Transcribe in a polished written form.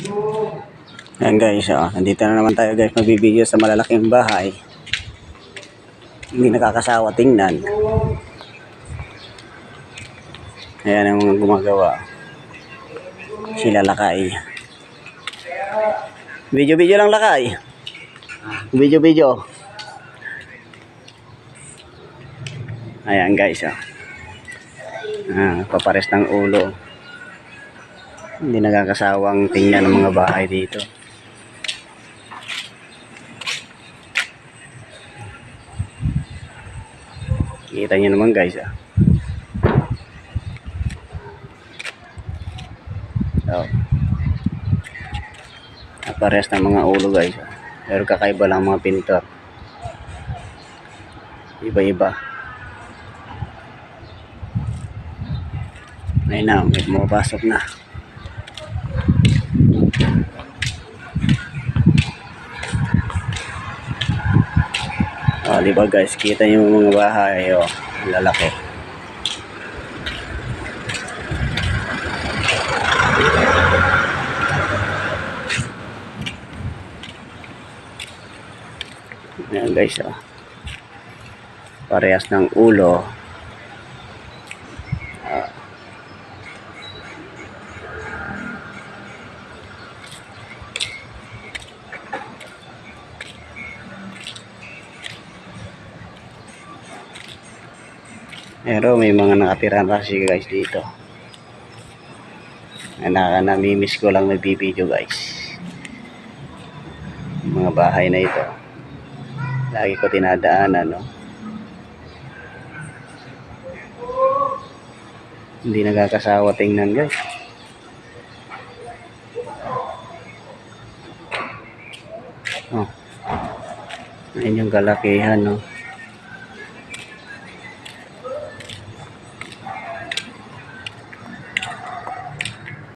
Ayan guys, nandito na naman tayo guys, magbibideo sa malalaking bahay. Hindi nakakasawa tingnan. Ayan ang mga gumagawa. Sila Lakay. Video lang Lakay. Video. Ayan guys, papares ng ulo. Hindi nakakasawang tingnan ng mga bahay dito. Kita nyo naman guys, pares ng mga ulo guys, pero kakaiba lang mga pintor, iba. Ayun na, may pumapasok na. Diba guys, kita nyo mga bahay, lalaki. Ayan guys, parehas ng ulo. Pero may mga nakatira kasi guys dito. Namimiss ko lang nagbibideo guys. Yung mga bahay na ito, lagi ko tinadaanan, Hindi nakakasawa tingnan guys. Ayun yung kalakihan,